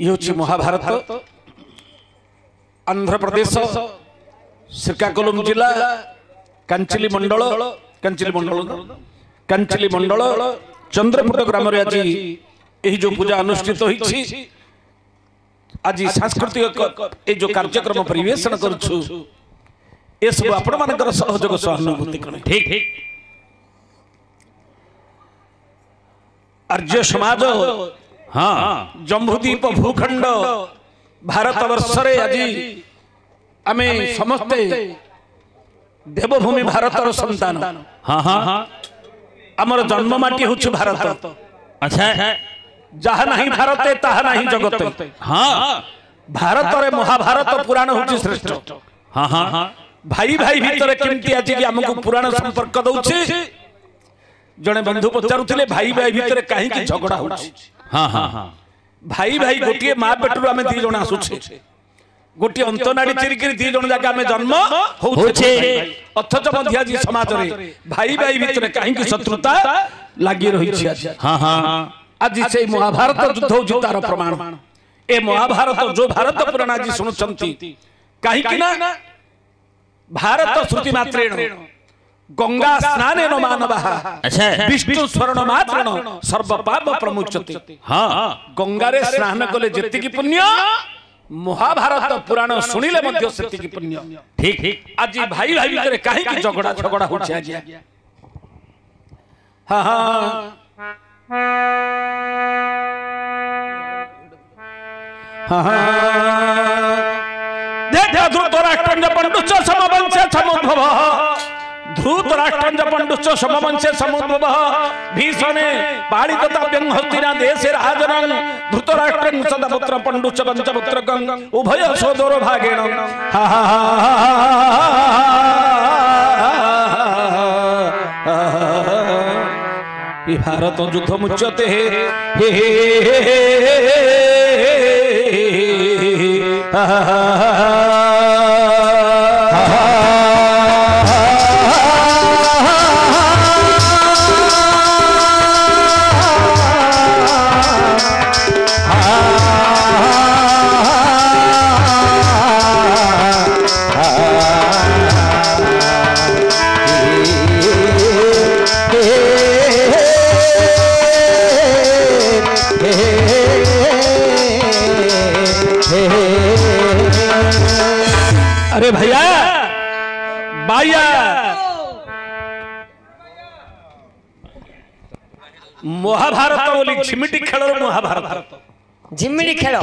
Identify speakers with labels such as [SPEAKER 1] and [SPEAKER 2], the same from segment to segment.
[SPEAKER 1] ये हूँ महाभारत आंध्र प्रदेश श्रीकाकुलम जिला कांचिली मंडल चंद्रपुट ग्राम आज यही जो पूजा अनुष्ठित होती आज सांस्कृतिक ये जो कार्यक्रम परिवेशन करुछु ये सब आपण मानकर सहयोग सहानुभूति करें। ठीक ठीक आर्य समाज हाँ जम्बूद्वीप भूखंड भारत वर्ष रे आज आमे समस्ते देवभूमि भारतर संतान हाँ हाँ आमर जन्ममाटी हूँ भारत। अच्छा जहा नहीं भारत ताहा नहीं जगत हाँ भारत रे महाभारत पुराण हूँ श्रेष्ठ हाँ हाँ हाँ भाई भाई भितर केमती आज की आमको पुराण संपर्क दउछि जने बंधु पचारुथिले भाई भाई भितर काहे की झगड़ा होछि हाँ हाँ हाँ भाई भाई गोटिए मां पेटरू आमे दी जण आसुछे गोटिए अंतनाडी चिरिकिरी दी जण जाके आमे जन्म होछे अथच मध्य जी समाज रे भाई भाई भितर काहे की शत्रुता लागि रहिछि आज हाँ हाँ आज से महाभारत युद्ध होछि तार प्रमाण ए महाभारत जो भारत पुराण आज सुनुछंती काहे की ना भारत श्रुति मात्रेण गंगा स्नानेन मानवः विष्णु स्वर्ण मात्रेण सर्व पाप प्रमुच्यते। हाँ गंगा रे स्नान कले जेतिकी पुण्य महाभारत पुराण सुनिले मध्य सेतिकी पुण्य। ठीक ठीक आज भाई भाई भितर काहे की झगड़ा होछि आज हाँ हाँ हाँ हाँ धृतराष्ट्रं पंडुश्च समवंशे समुद्भवः धृतराष्ट्रं पंडुश्च समवंशे समुद्भवः भीषणे पालितव्यं हस्तिना देशे राजनं धृतराष्ट्रं सदपुत्र पंडुश्च पंचपुत्रकं उभय सोदरो भागेण हा हा भारत युद्ध मुच्यते अरे भैया बाया महाभारत बोली झिमिटी खेल महाभारत
[SPEAKER 2] झिमिटी खेल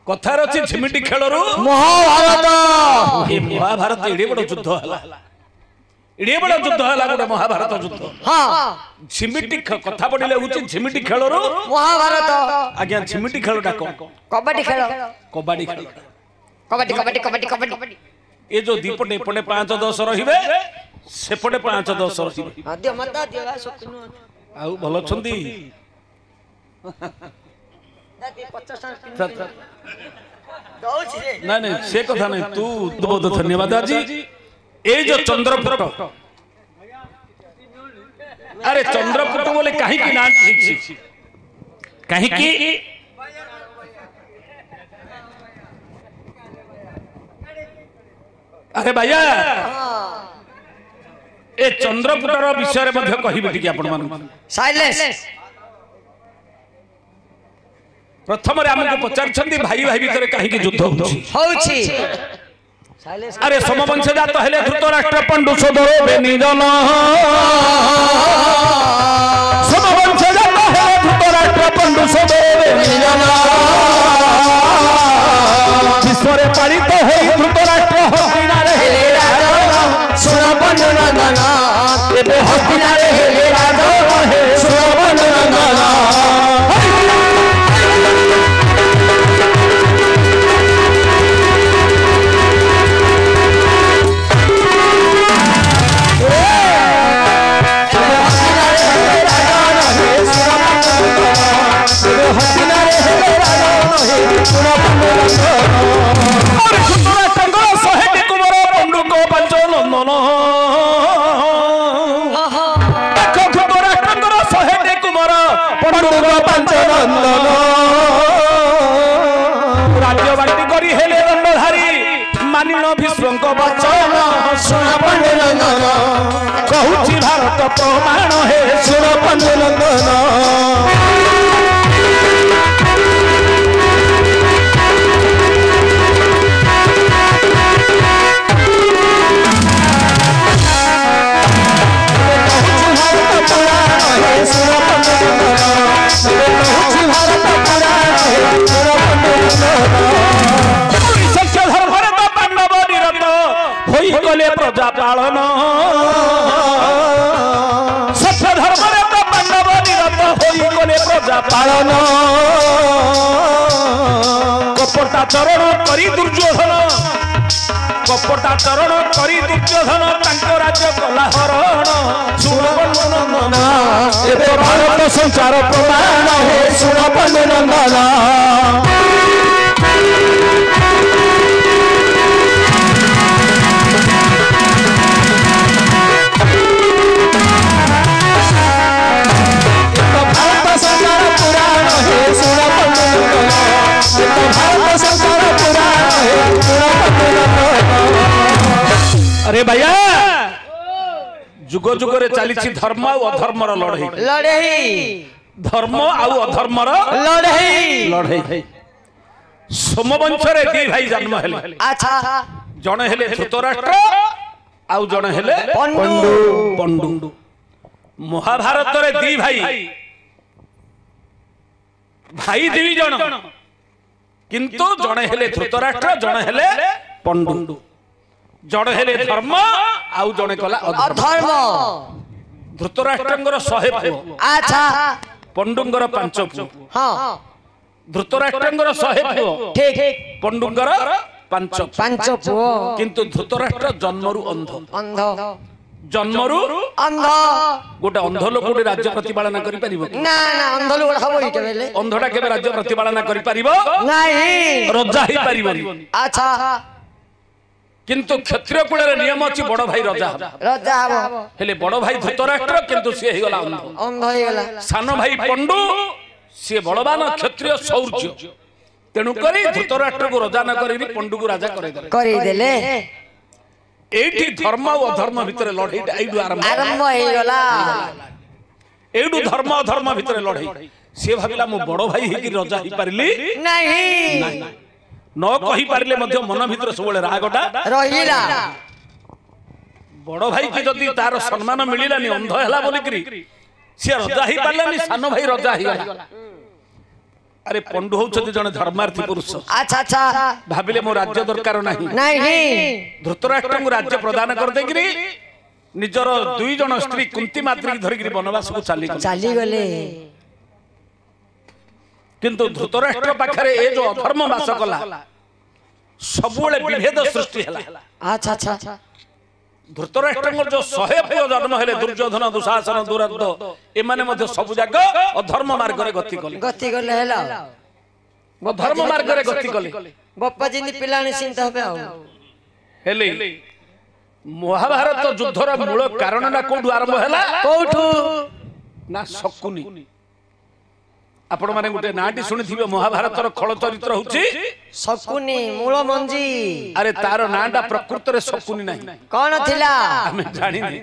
[SPEAKER 1] कथार अच्छी झिमिटी खेल
[SPEAKER 2] महाभारत
[SPEAKER 1] महाभारत एडे बड़ युद्ध हला एडे बड़ युद्ध हला गोटे महाभारत युद्ध
[SPEAKER 2] हाँ
[SPEAKER 1] झिमिटी कथा पड़िले होची झिमिटी खेल
[SPEAKER 2] महाभारत
[SPEAKER 1] आज्ञा झिमिटी खेलटा कोन
[SPEAKER 2] कबड्डी खेल
[SPEAKER 1] कबड्डी खेल
[SPEAKER 2] कबड्डी कबड्डी कबड्डी कबड्डी
[SPEAKER 1] ये जो दीपटे एपटे 5-10 रहिबे सेपटे 5-10 रहिबे
[SPEAKER 2] आद्य मत दिवा सकिनु
[SPEAKER 1] आउ भलो छंदी
[SPEAKER 2] दादी 50 दौछि रे
[SPEAKER 1] ना नहीं से कथा नहीं तू बहुत धन्यवाद जी ए जो चंद्रपुट अरे चंद्रपुट बोले काहे की नाम छी काहे की अरे भैया ए चंद्रपुटर विषय में कहबे टिके आपण मान
[SPEAKER 2] साइलेंस
[SPEAKER 1] प्रथम रे हमके पचार छंदी भाई भाई भीतर काहे की युद्ध
[SPEAKER 2] होछि साइलेंस
[SPEAKER 1] अरे समवंश जात हेले धृतराष्ट्र पंडु सोदरो बेनिजन समवंश जात हेले धृतराष्ट्र पंडु सोदरो बेनिजन विश्वरे पालित होई धृतराष्ट्र हस्तिनारे हेले राजा सुरबन नंदन एबे हस्तिनारे हेले राजा हे सुरबन नंदन ରାଜ୍ୟ ବାଣ୍ଟି କରି ହେଲେ ଦଣ୍ଡଧାରୀ ମାନିନ ଭୀଷ୍ମଙ୍କ ବଚନ ଶୁଣ ପାଣ୍ଡୁନନ୍ଦନ କହୁଛି ଭାରତ ପ୍ରମାଣ ହେ ଶୁଣ ପାଣ୍ଡୁନନ୍ଦନ प्रजा पालन सत्य धर्म पांडव निरत होइगले प्रजा पालन कपटाचरण करी दुर्योधन कपटाचरण करी दुर्योधन तांको राज्य कला हरण सुण पांडुनंदन एबे भारत संचार प्रमाण हे सुण पांडुनंदन अरे भैया जुग जुग रे चली धर्म और अधर्मर लड़ाई
[SPEAKER 2] लड़ाई
[SPEAKER 1] धर्म और अधर्मर
[SPEAKER 2] लड़ाई
[SPEAKER 1] लड़ाई सोमवंश रे दी भाई जन्म हेले
[SPEAKER 2] अच्छा
[SPEAKER 1] जणे हेले धृतराष्ट्र आउ जणे हेले पंडु महाभारत रे दी भाई भाई दी जण किंतु जणे हेले धृतराष्ट्र जणे हेले पंडु जड़े हेले धर्म आउ जड़े कला अधर्म धृतराष्ट्रंगर 100 पुओ
[SPEAKER 2] अच्छा
[SPEAKER 1] पंडुंगर 5 पुओ
[SPEAKER 2] हां
[SPEAKER 1] धृतराष्ट्रंगर 100 पुओ
[SPEAKER 2] ठीक
[SPEAKER 1] पंडुंगर 5
[SPEAKER 2] पुओ
[SPEAKER 1] किंतु धृतराष्ट्र जन्मरु अंध जन्मरु
[SPEAKER 2] अंध
[SPEAKER 1] गोटे अंध लोक गोटे राज्य प्रतिपालन करि परिबो
[SPEAKER 2] ना ना अंध लोक हबो इटे बेले
[SPEAKER 1] अंधटा केबे राज्य प्रतिपालन करि परिबो
[SPEAKER 2] नहीं
[SPEAKER 1] रजा ही परिबो
[SPEAKER 2] अच्छा
[SPEAKER 1] किंतु क्षत्रिय कुल नियम अच्छी बड़ भाई रजा
[SPEAKER 2] हबो
[SPEAKER 1] हेले बड़ भाई धृतराष्ट्र किंतु से ही गला
[SPEAKER 2] अंध हो गला
[SPEAKER 1] सान भाई पंडु से बलवान क्षत्रिय शौर्य तेणु करी धृतराष्ट्र को रजा न करी पंडु को राजा करि देले एठी धर्म और अधर्म भितर लड़ाई एडु आरंभ
[SPEAKER 2] हो गला
[SPEAKER 1] एडु धर्म अधर्म भितर लड़ाई से भाबिला मो बड़ भाई हे कि रजा ही पारिली
[SPEAKER 2] नहीं
[SPEAKER 1] न कही पारिले मध्य मन भितर सबले रागटा
[SPEAKER 2] रहिला
[SPEAKER 1] बड़ भाई की जदी तार सम्मान मिलिलानी अंध हैला बोली करी से रजा ही पारलानी सान भाई रजा ही गला अरे पंडु होउछति जने धर्मार्थी पुरुष
[SPEAKER 2] अच्छा अच्छा
[SPEAKER 1] भाबिले मो राज्य दरकार
[SPEAKER 2] नहीं
[SPEAKER 1] धृतराष्ट्र को राज्य प्रदान कर देगिरी निजर दुई जन स्त्री कुंती मात्री की धरिगिरी वनवास को चाली गले किंतु धृतराष्ट्र पाखरे ए जो अधर्म वास कला सबुले विभेद सृष्टि हला
[SPEAKER 2] अच्छा अच्छा
[SPEAKER 1] धृतराष्ट्र जो 100 पुओ जन्म हेले दुर्योधन दुशासन दुरंत एमाने मध्ये सब जाक अधर्म मार्ग रे गति कले
[SPEAKER 2] हेला
[SPEAKER 1] अधर्म मार्ग रे गति कले
[SPEAKER 2] बप्पा जिंदी पिलानी चिंता होबे आ
[SPEAKER 1] हेले महाभारत युद्धर मूल कारण ना कोठु आरंभ हैला
[SPEAKER 2] कोठु
[SPEAKER 1] ना शकुनी आपण माने गुटे नाटी सुनिथिबे महाभारत रो खळ चरित्र होची
[SPEAKER 2] शकुनी मूल मंजी
[SPEAKER 1] अरे तार नाटा प्रकृत रे शकुनी नाही
[SPEAKER 2] कोन थिला
[SPEAKER 1] हम जानि नै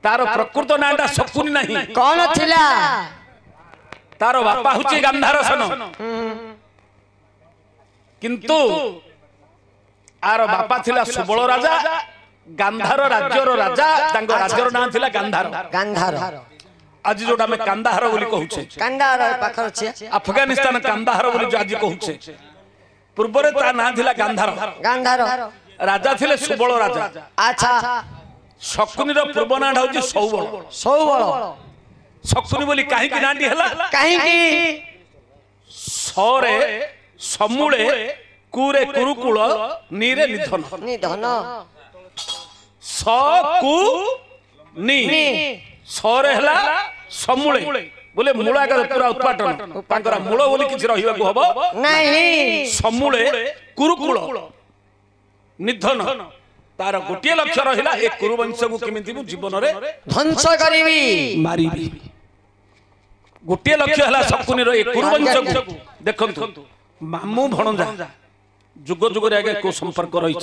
[SPEAKER 1] तार प्रकृत नाटा शकुनी नाही
[SPEAKER 2] कोन थिला
[SPEAKER 1] तार बापा होची गांधारसन किंतु आर बापा थिला सुबल राजा गांधार राज्य रो राजा तांको राज्य रो नाम थिला गांधार आज जोटा में कांदाहार बोली कहूछे
[SPEAKER 2] कांदाहार पाखर छे
[SPEAKER 1] अफगानिस्तान कांदाहार बोली जो आज कहूछे पूर्व रे ता नाम थिला गांधार राजा थिले सुबल राजा
[SPEAKER 2] अच्छा
[SPEAKER 1] शकुनी रो पूर्व नाम होची सौबल शकुनी बोली काहे की नांडी हला
[SPEAKER 2] काहे की
[SPEAKER 1] सरे समूले कुरे कुरुकुल नीरे निधन स कु नी सरे हला समूले बोले मूला का पूरा उत्पादन तांकरा मूल बोली किछ रहिबा को हबो
[SPEAKER 2] नहीं
[SPEAKER 1] समूले कुरुकुल निधन तार गोटिए लक्ष्य रहिला ए कुरुवंश को केमिति जीवन रे
[SPEAKER 2] ध्वंस करिवि
[SPEAKER 1] मारिबि गोटिए लक्ष्य हला शकुनी रो ए कुरुवंश को देखंतु मामू भणजा जुग जुग आगे को संपर्क रही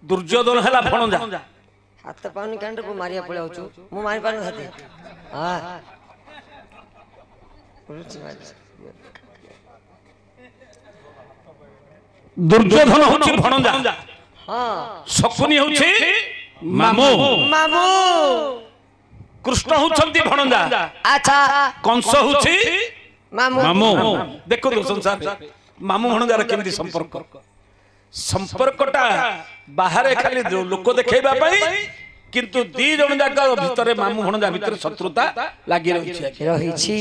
[SPEAKER 1] दुर्योधन है भणजा
[SPEAKER 2] हाथ पाउनी कांड को मारिया पड़े मु मारि पानु हाथे हां
[SPEAKER 1] दुर्योधन होछि भणजा
[SPEAKER 2] हां
[SPEAKER 1] शकुनी होछि मामू
[SPEAKER 2] मामू
[SPEAKER 1] कृष्ण होछंती भणजा
[SPEAKER 2] अच्छा
[SPEAKER 1] कंस होछि
[SPEAKER 2] मामू
[SPEAKER 1] मामू देखो संसार मामू भणजार केमती संपर्कटा बाहर खाली लोक देखेबा पई किंतु दी जण जाक भितरे मामू भणजा भितरे शत्रुता लागि
[SPEAKER 2] रहिछि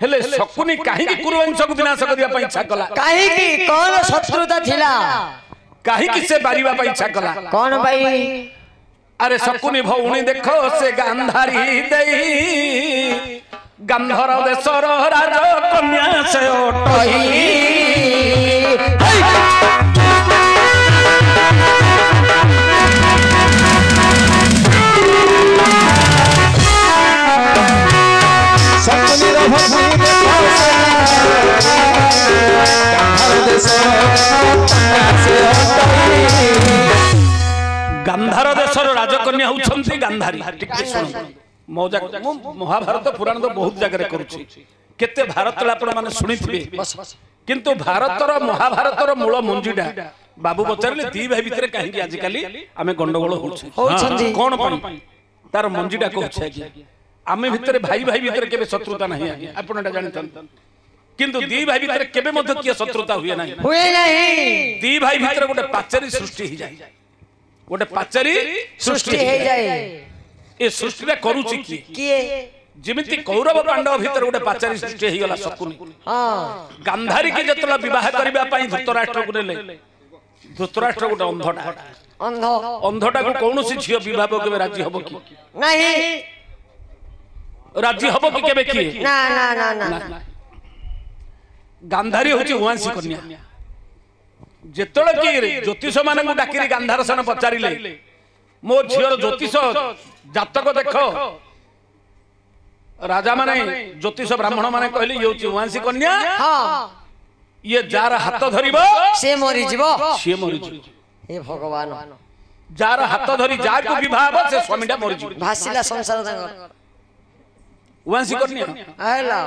[SPEAKER 1] हेले शकुनी काहे कि कुरुवंश को विनाश करिया पई इच्छा कला
[SPEAKER 2] काहे कि कोन शत्रुता थिला
[SPEAKER 1] काहे कि से बारीबा पई इच्छा कला
[SPEAKER 2] कोन भाई
[SPEAKER 1] अरे शकुनी भौणी देखो से गांधारी देई गंधर देशर राज कन्या से ओटही
[SPEAKER 3] शकुनी रो भौणी देखो गंधर देशर कन्या से ओटही
[SPEAKER 1] गांधार देशर राजकन्या होउछंती गांधारी टिके सुन मौजा महाभारत पुराण तो बहुत जगह करूछि केते भारत आपण माने सुनिथिबे किंतु भारतर महाभारतर मूल मंजीडा बाबू पचारले दी भाई भितरे काहे कि आज काली आमे गंडगोल होउछि कोन पई तार मंजीडा कहछि कि आमे भितरे भाई भाई भितरे केबे शत्रुता नाही आपनटा जानतन किंतु दी भाई भितरे केबे मध्य किए शत्रुता हुए नाही दी भाई भितरे गोटे पाचरी सृष्टि ही जाय गोटे पाचरी सृष्टि
[SPEAKER 2] हे जाय
[SPEAKER 1] ए सृष्टिटा करूची
[SPEAKER 2] किए
[SPEAKER 1] जिमिति कौरव पांडव भीतर गोटे पाचरी सृष्टि ही गला शकुनी
[SPEAKER 2] हां
[SPEAKER 1] गांधारी के जतला विवाह करबा पई धृतराष्ट्र को नेले धृतराष्ट्र गोटे अंधटा को कोनोसी झियो विवाह केबे राजी हबो कि
[SPEAKER 2] नहीं
[SPEAKER 1] राजी हबो कि केबे कि
[SPEAKER 2] ना ना ना ना
[SPEAKER 1] गांधारी होची उवांसी कन्या जेतळे कि ज्योतिष माने को डाकिरी गांधार सन पचारिले मो झियर ज्योतिष जातक देख राजा माने ज्योतिष ब्राह्मण माने कहली ये होची उवांसी कन्या
[SPEAKER 2] हां
[SPEAKER 1] ये जार हाथ धरिबो
[SPEAKER 2] से मरि जीवो
[SPEAKER 1] से मरि जीवो
[SPEAKER 2] हे भगवान
[SPEAKER 1] जार हाथ धरि जा को विवाह हो से स्वामीटा मरि जीवो
[SPEAKER 2] भासिला संसार तांगर
[SPEAKER 1] उवांसी कन्या
[SPEAKER 2] आला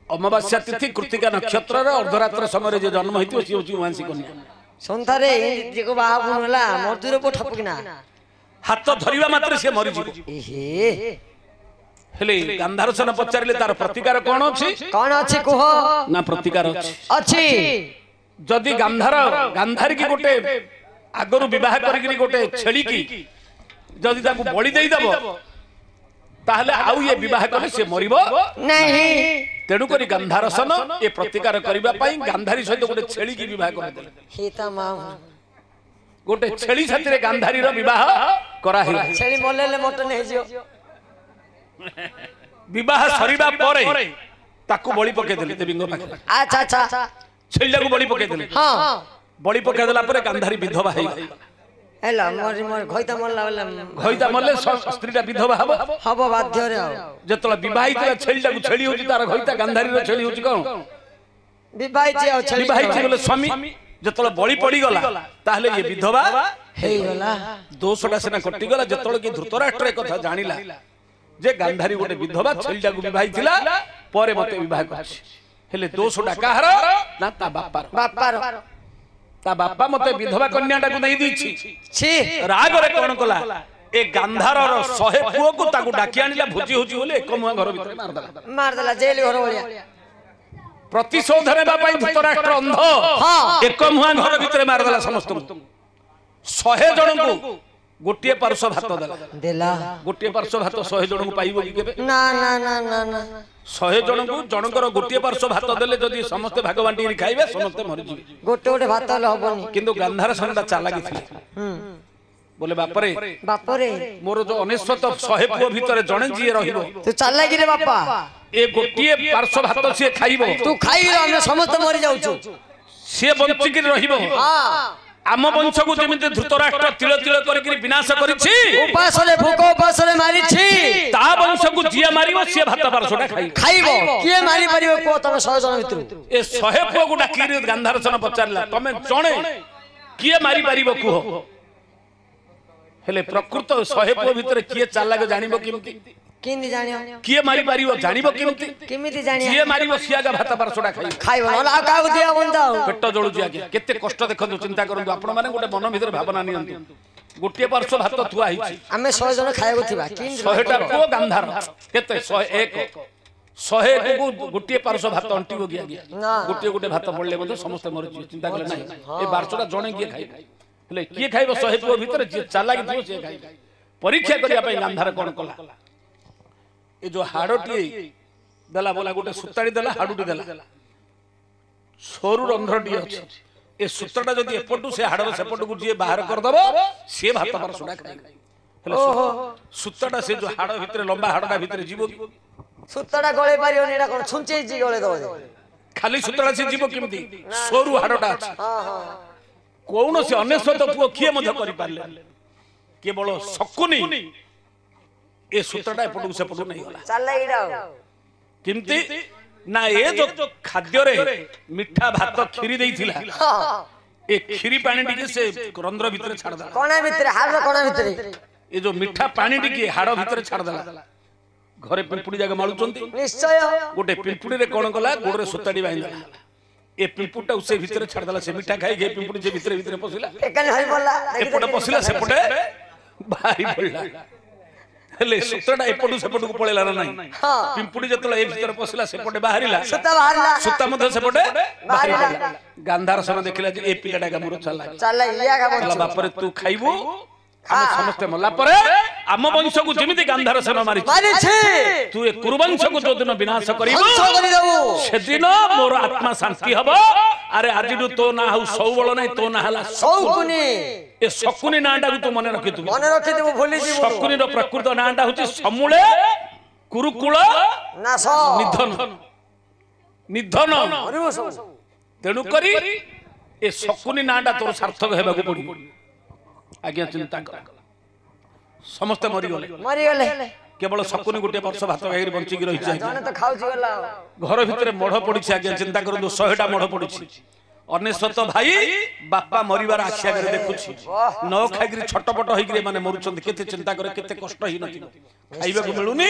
[SPEAKER 1] अमावास्या तिथि कृतिका नक्षत्र रे अर्धरात्र समय जे जन्म हेतियो सी होची उवांसी कन्या
[SPEAKER 2] संसारे जेको बाबू होला मधुर को ठपकिना
[SPEAKER 1] हाथ धरिबा मात्र से मरि जीवो
[SPEAKER 2] एहे
[SPEAKER 1] हेले गांधार सन पचारिले तार प्रतिकार कोन अछि
[SPEAKER 2] कोन अछि कुह
[SPEAKER 1] ना प्रतिकार अछि
[SPEAKER 2] अछि
[SPEAKER 1] जदि गांधारी की गोटे आगरु विवाह करिकरी गोटे छेली की जदि ताकू बळी देई दबो ताहले आउ ये विवाह करे से मरिबो
[SPEAKER 2] नहीं
[SPEAKER 1] तेडु करी गांधार सन ए प्रतिकार करिबा पई गांधारी सहित गोटे छेली की विवाह कर देले
[SPEAKER 2] हेता मां
[SPEAKER 1] गोटे छेली साथी रे गांधारी रो विवाह करा हे
[SPEAKER 2] छेली मोलेले मटन हे जियो
[SPEAKER 1] विवाह सरीबा परे ताकू बळी पके देले देवींग पाखे
[SPEAKER 2] अच्छा अच्छा
[SPEAKER 1] छेलीला को बळी पके देले
[SPEAKER 2] हां
[SPEAKER 1] बळी पके देला परे गांधारी विधवा हे
[SPEAKER 2] हेला मोर मोर घइता मरला
[SPEAKER 1] घइता मरले स्त्रीटा विधवा हबो
[SPEAKER 2] हबो बाध्य रे
[SPEAKER 1] जतला विवाहित छेलीटा को छेली होची तार घइता गांधारी रो छेली होची कोन
[SPEAKER 2] विवाहित आ छेली
[SPEAKER 1] विवाहित बोले स्वामी जतला बळी पड़ी गला ताहले ये विधवा
[SPEAKER 2] हे गला
[SPEAKER 1] दोषटा सेना कटि गला जतल कि धृतराष्ट्र एक कथा जानिला जे गांधारी गोटे विधवा छेलीटा को विवाहित थिला परे मते विवाह करछि हेले दोषटा काहर ना ता बापार ता बापा मते विधवा कन्याटा को नहीं दीछि
[SPEAKER 2] छी
[SPEAKER 1] राग रे कोन कला ए गांधार रो 100 पुओ को ताकू डाकी आनिला भोजी होजी बोले एक मुआ घर भीतर
[SPEAKER 2] मार देला जेल घर भलिया
[SPEAKER 1] प्रतिशोध नेबा पई धृतराष्ट्र अंध
[SPEAKER 2] हां
[SPEAKER 1] एक मुआ घर भीतर मार देला समस्त 100 जन को गोटिए पार्श्व भात
[SPEAKER 2] देला
[SPEAKER 1] गोटिए पार्श्व भात 100 जन को पाइबो कि केबे
[SPEAKER 2] ना ना ना ना ना
[SPEAKER 1] 100 जन को जनकर गोटिए पार्श्व भात देले जदी समस्त भाग बांटी खाइबे समस्त मरि जिवे
[SPEAKER 2] गोटे गोटे भात हबनी
[SPEAKER 1] किंतु गांधार सनटा चालाकी थिले बोले बापरे मोर जो अनेश्वत 100 पुओ भीतर जणे जिए रहिबो
[SPEAKER 2] तू चालाकी रे बापा
[SPEAKER 1] ए गोटिए पार्श्व भात से खाइबो
[SPEAKER 2] तू खाइबो हम समस्त मरि जाउछु
[SPEAKER 1] से बंची के रहिबो
[SPEAKER 2] हां
[SPEAKER 1] आम वंश को जमी धृतराष्ट्र तिल तिल करके विनाश करिछि
[SPEAKER 2] उपासरे भूक उपासरे मारिछि
[SPEAKER 1] ता वंश को जिया मारिबो से भात बारसोटा
[SPEAKER 2] खाइबो किए मारि परिबो को तमे 100 जन भितर
[SPEAKER 1] ए 100 पुओ को डाकी गांधारसन पचारला तमे जणे किए मारि परिबो कुहो हेले प्रकृत 100 पुओ भितर किए चालाक जानिबो किमती
[SPEAKER 2] किंदी जानियो
[SPEAKER 1] किए मारि परिबो जानिबो किमती
[SPEAKER 2] किमिति जानियो
[SPEAKER 1] किए मारिबो सियागा भात बारसोटा
[SPEAKER 2] खाइबो न आ काउ दिया बंदा
[SPEAKER 1] पेट जळुची आगे केते कष्ट देखंतु चिंता करंतु आपण माने गोटे मन भितर भावना नियंतु गोटे पार्श्व भात थुआ हिची
[SPEAKER 2] आमे 100 जन खाइबो थिबा किंदी
[SPEAKER 1] 100 टा पुओ गांधार केते 101 को गोटे पार्श्व भात अंटिबो गया गोटे गोटे भात पड़ले बंधु समस्त मरची चिंता करले नाही ए बारसोटा जणे किए खाइ हेले किए खाइबो 100 पुओ भितर जे चालाकी थियो से खाइ परीक्षा करिया पई गांधार कोन कला ए जो हाडटी देला बोला गोटे सुताड़ी देला हाडुटी देला सोरु रंध्रटी अछि ए सुताटा जदी एपटू से हाडर सेपटू को जे बाहर कर दबो से भात पर सुडा खाइ हेले सुताटा से जो हाड भितर लंबा हाडटा भितर जीवो
[SPEAKER 2] सुतड़ा गळे पारियो नेडा कोन छुंचे जी गळे दो
[SPEAKER 1] खाली सुताटा से जीवो किमती सोरु हाडटा अछि कोन से अनेश्वत पुओ किए मध्य करि पारले केवल शकुनी ए सूत्रटा एपटू सेपटू नहीं होला
[SPEAKER 2] चले इडा
[SPEAKER 1] किमती ना ए जो खाद्य रे मिठा भात खीरी देइथिला ए खीरी पानी टिके से रंध्र भीतर छाड़ दला
[SPEAKER 2] कोना भीतर हाड़ कोना भीतर
[SPEAKER 1] ए जो मिठा पानी टिके हाड़ भीतर छाड़ दला घरे पिंपुड़ी जागा माळुचंती
[SPEAKER 2] निश्चय
[SPEAKER 1] गोटे पिंपुड़ी रे कोन कला गोडरे सुताडी बांधला ए पिंपुटा उसे भीतर छाड़ दला से मिठा खाई गे पिंपुड़ी जे भीतर भीतर पसिला
[SPEAKER 2] एकन हई बोलला
[SPEAKER 1] एपटे पसिला सेपटे बाहरी पड़ला हेले सूत्रटा एपटू सेपटू को पळेला ना नाही पिंपुडी जतला ए भीतर पसिला सेपटे बाहरिला
[SPEAKER 2] सुता बाहरला
[SPEAKER 1] सुता मध्ये सेपटे बाहरिला गांधार सन देखिला जे ए पिलाटा गामुर चला
[SPEAKER 2] चला इया का बोल
[SPEAKER 1] बाप रे तू खाइबो हम समस्त मला परे आम वंश को जेमिति गांधार सन मारि
[SPEAKER 2] मारिछि
[SPEAKER 1] तू ए कुरुवंश को जो दिन विनाश करिबो सेदिन मोर आत्मा शांति हबो अरे आजिडु तो ना हउ सौबळ नै तो ना हला
[SPEAKER 2] सौकुनी
[SPEAKER 1] ए शकुनी नांडा को तू मने रखि तू
[SPEAKER 2] मने रखि देबो भूली जीव
[SPEAKER 1] शकुनी रो प्रकृत नांडा होची समूले कुरुकुल
[SPEAKER 2] नाश
[SPEAKER 1] निधन निधन
[SPEAKER 2] मरिबो सब
[SPEAKER 1] तेणु करी ए शकुनी नांडा तोर सार्थक हेबा को पड़ी आज्ञा चिंता कर समस्त मरि गले केवल शकुनी गोटे वर्ष भात खाई बंची रही जाए
[SPEAKER 2] जने तो खाउची गला
[SPEAKER 1] घर भितर मढ़ पड़ी आज्ञा चिंता करंतु 100टा मढ़ पड़ी अनेश्वत भाई बापा मरिबार आखि आगे देखुछि न खाइकरी छटपट होइकरी माने मरुछंत केते चिंता करे केते कष्ट हि नथि खाइबा को मिलुनी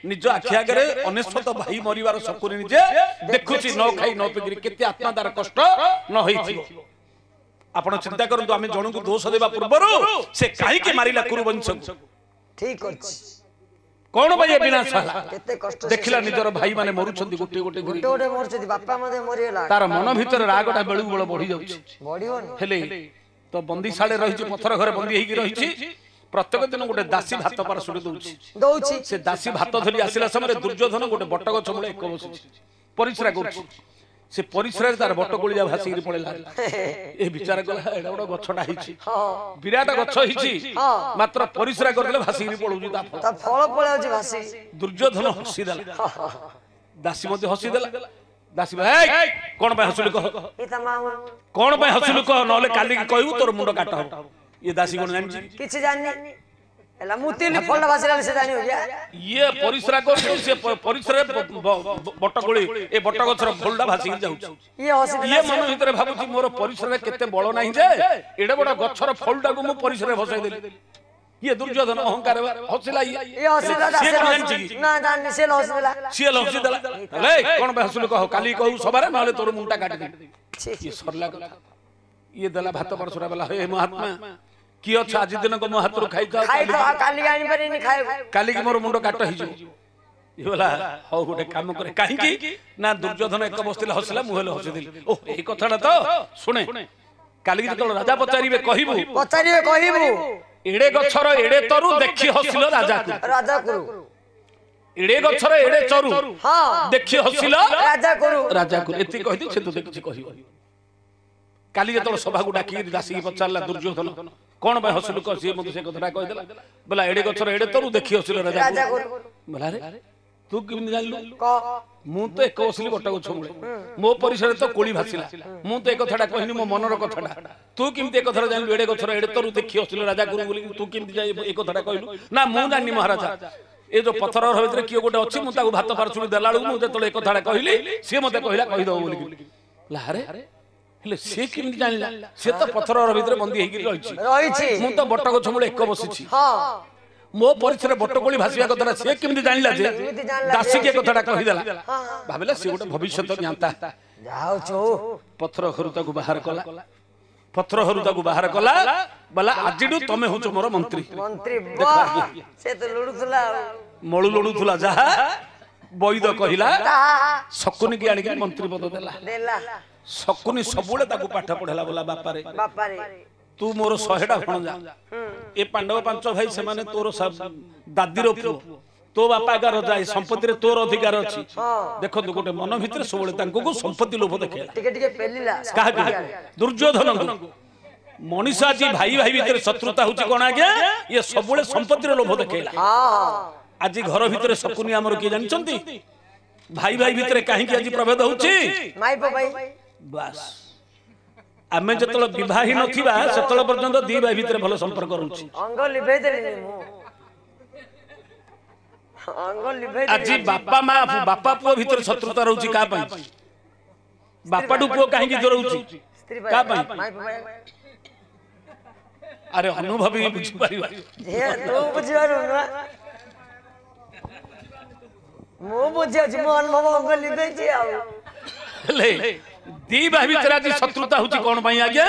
[SPEAKER 1] निज आखि आगे अनेश्वत भाई मरिबार शकुनी निजे देखुछि न खाइ न पिकरी केते आत्मादार कष्ट न होइथिबो आपण चिंता करंतु आमे जणु को दोष देबा पूर्वरु से काहे के मारिला कुरुवंश
[SPEAKER 2] ठीक अछि
[SPEAKER 1] कोन भाई विनाश होला
[SPEAKER 2] केते कष्ट
[SPEAKER 1] देखिला निजर भाई माने मरुछंती गोटे गोटे
[SPEAKER 2] गोटे गोटे मरछथि बापा मध्ये मरियला
[SPEAKER 1] तार मन भीतर रागटा बेळु बेळ बढ़ी जाउछि
[SPEAKER 2] बढियोनी
[SPEAKER 1] हेले तो बंदीशाळे रहिछि पत्थर घरे बंदी हेकि रहिछि प्रत्येक दिन गोटे दासी भात पर सुडी
[SPEAKER 2] दउछि
[SPEAKER 1] से दासी भात धरि आसिला समय दुर्योधन गोटे बटगछ मूले एक बसिछि परिश्रा करछि से परिश्रा तार बट गोलिया भासिकरी पळेला ए विचार कला एडा बड गछटा हिछि विराट गछ हिछि मात्र परिश्रा करले भासिकरी पळुछि ता
[SPEAKER 2] फळ पळाउछि भासी
[SPEAKER 1] दुर्योधन हसी देला दासी मध्ये हसी देला दासी भाई कोन भाई हसुलु कह
[SPEAKER 2] ए तमाम
[SPEAKER 1] कोन भाई हसुलु कह नले काली की कहू तोर मुंड काट हो ये दासी कोन जानछि
[SPEAKER 2] किछ जाननी एला मुतिली फळ भासिला से जानि हो गया
[SPEAKER 1] ये परिश्रा कर से परिश्रा बटगोली ए बटगछर फळडा भासी जाउछ
[SPEAKER 2] ये हसी
[SPEAKER 1] ये मन भीतर भाबुची मोर परिश्रा केते बळ नाही जे एडे बड गछर फळडा को मु परिश्रा भसाई देली ये दुर्योधन अहंकार हसिला ये
[SPEAKER 2] हसिला ना जाननी से हसिला
[SPEAKER 1] सिए हसिला ले कोन भाई हसुलु कह काली कहू सबारे नले तोर मुंडा काट दे ये सरला कथा ये देला भात परसुरा वाला हे महात्मा की अच्छा आज दिन को मो हाथ खाई जाओ
[SPEAKER 2] काली आनी पर नहीं खाए
[SPEAKER 1] काली की मोर मुंडो काट ही जो ये वाला हो गोटे काम करे काहे की ना दुर्योधन एक बस्तिला हसला मुहेले हसी दिल ओ ए कथाटा तो सुने काली की तो राजा पचारिबे कहिबू एड़े गछर एड़े तरु देखि हसिलो राजा को एड़े गछर एड़े चरु हां देखि हसिलो राजा को एति कहि से तो देखि कहि काली जतल सभा को डाकी दासी पचारला दुर्योधन कोन भाई हसिलु क से मते से कथरा कहि देला बोला एड़े गछर एड़े तरु देखि हसिलो राजा को बोला रे तू केमती जानलु
[SPEAKER 2] क
[SPEAKER 1] मु तो एक बसली बट गछ मूले मो परिसर तो कोली भासिला मु तो एक कथाटा कहनी मो मनर कथाटा तू केमती एक कथाटा जानलु एडे गछर एडे तरू देखि असले राजा गुरु बोली तू केमती जाई एक कथाटा कहलु ना मु जानि महाराजा ए जो पत्थर भीतर किए गोटे अच्छी मुझे भात पार्छुड़ी देला मुझे जो एक कथा कहली सी मत कहला कहीदेव बोली लारे हेले सी केमती जानला सी तो पत्थर भीतर बंदी होगी रही मु तो बट गछ मूले एक बसी मो परिसर बटकोली भासिया कथा सी केमती जानला जे दासी के कथाटा कहीदेला भाविला सी गोटे भविष्य ज्ञाता पत्थर हरुता को बाहर कला पत्थर हरुता को बाहर कला बोला आज तमे हो मोर मंत्री
[SPEAKER 2] मंत्री वाह से तो लुडुथला
[SPEAKER 1] मळु लुडुथला जहा बैद कहिला शकुनी की आनी मंत्री पद देला
[SPEAKER 2] देला
[SPEAKER 1] शकुनी सबुले ताको पाठ पढेला बोला बापा रे तू मोर 100टा भणजा ए पांडव पांच भाई से माने तोर दादी रो पुओ तो बापा का रजा संपत्ति रे तोर अधिकार अछि देखो तू गोटे मन भितर सबुले तांको को संपत्ति लोभ देखेला
[SPEAKER 2] टिके टिके पेलिला
[SPEAKER 1] काहा दुर्योधन मनीषा जी भाई भाई भितर शत्रुता होची कोन आज्ञा ये सबुले संपत्ति रो लोभ देखेला आज घर भितर शकुनी हमर के जानचंती भाई भाई भितर काहे कि आज प्रभेद होची
[SPEAKER 2] माई पो भाई
[SPEAKER 1] बस आमे जतल विवाही नथिबा सेतल पर्यंत दी भाई भितर भलो संपर्क रहउची
[SPEAKER 2] अंग लिभे देली मु अंग लिभे
[SPEAKER 1] आज बापा मां बापा पुओ भितर शत्रुता रहउची का पई बापा डु पुओ काहे कि जोरउची
[SPEAKER 2] स्त्री
[SPEAKER 1] का पई
[SPEAKER 2] माई पो भाई
[SPEAKER 1] अरे अनुभवी बुझी परिवा
[SPEAKER 2] हे तू बुझियारू ना मु बुझिया छी मो अनुभव अंग लिभे छी आ
[SPEAKER 1] ले दी भाई भितर आज शत्रुता होची कोन पई आज्ञा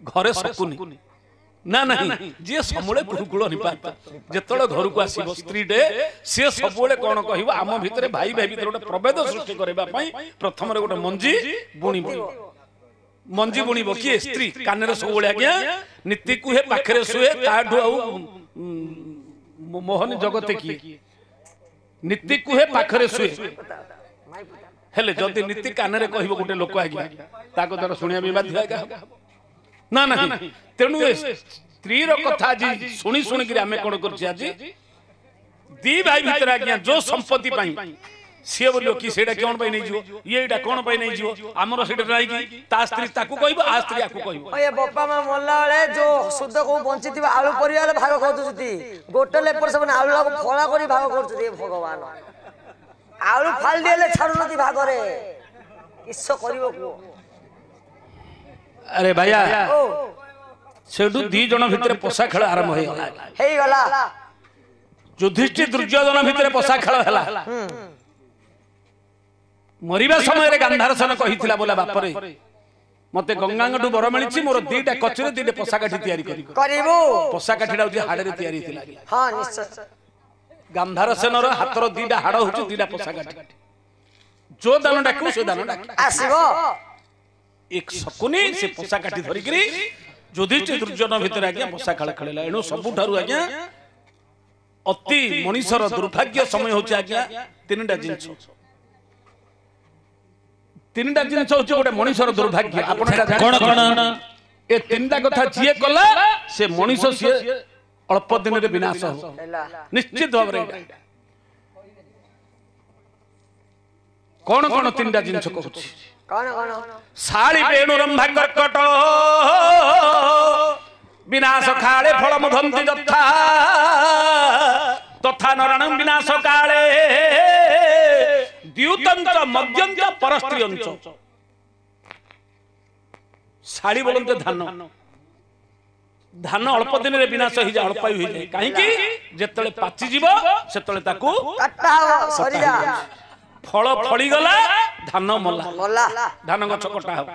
[SPEAKER 1] घरे शकुनी ना नहीं जे समूले कुकुल निपात जेतले घर को आसीबो स्त्री डे से सबोले कोन कहिबो आम भितरे भाई भाई भितर गोटे प्रभेद सृष्टि करबा पई प्रथम रे गोटे मंजी बुणीबो मंजी बुणीबो की स्त्री कानरे सबोले आज्ञा नीति कुहे पाखरे सुहे ताडू आ मोहन जगते की नीति कुहे पाखरे सुहे हेले जदी नीति कानरे कहिबो गोटे लोक आज्ञा ताको दर सुनिया भी बाध्य आज्ञा ना नहीं तेणु स्त्री रो कथा जी सुनी सुनी कि आमे कोन करछि आज दी भाई भितर आज्ञा जो संपत्ति पाई से बोलियो कि सेडा कोन पई नै जिवो येडा कोन पई नै जिवो हमरो सेडा राई कि ता स्त्री ताकू कहबो आ स्त्री आकू कहबो
[SPEAKER 2] ओए बापा मा मोल्ला वाले जो शुद्ध को बंचितिबा आलू परिवार भाग करदुछती गोटे लेपर सब आलू को फळा करी भाग करछती भगवान आलू फाल दिले छाडु नती भाग रे किस्सो करिवो को
[SPEAKER 1] अरे भैया सेडू दी जण भितर पोसा खेल आरंभ हे
[SPEAKER 2] गला
[SPEAKER 1] युधिष्ठिर दुर्योधन भितर पोसा खेल हला मरिबा समय रे गांधारसन कहिथिला बोला बाप रे मते गंगांगडू बर मिलिछि मोर दीटा कचरे दीटे पोसा काठी तयारी करिबो पोसा काठीडा होछि हाडे रे तयारी थिला
[SPEAKER 2] हां निश्चय
[SPEAKER 1] गांधारसन रो हातर दीटा हाड होछि दीटा पोसा काठी जो दान डाकू से दान डाक
[SPEAKER 2] आसीबो
[SPEAKER 1] एक शकुनी से पोसा काठी धरि करी युधिष्ठिर दुर्योधन भितर आज्ञा पोसा खेल खेलला एणु सबुठारु आज्ञा अति मनीषर दुर्भाग्य समय होछि आज्ञा तीनटा जिंस होछि गोटे मनीषर दुर्भाग्य आपण कोन कोन ए तीनटा कथा जिए कला से मनीष से अल्प दिन रे विनाश हो निश्चित भाव रे कोन कोन तीनटा जिंस कहछि
[SPEAKER 2] कोन
[SPEAKER 1] साली बेणु रंभा कर्कट विनाश काले फल मुधंती यथा तथा नरण विनाश काले द्युतंच मध्यंच परस्त्रियंच साली बोलते धान धान अल्प दिन रे विनाश हो जाए अल्प हो जाए कहीं जेतले पाची जीवो सेतले ताकू
[SPEAKER 2] कट्टा सरी जा
[SPEAKER 1] फल फली गला धान मल्ला धान गछ कटा हो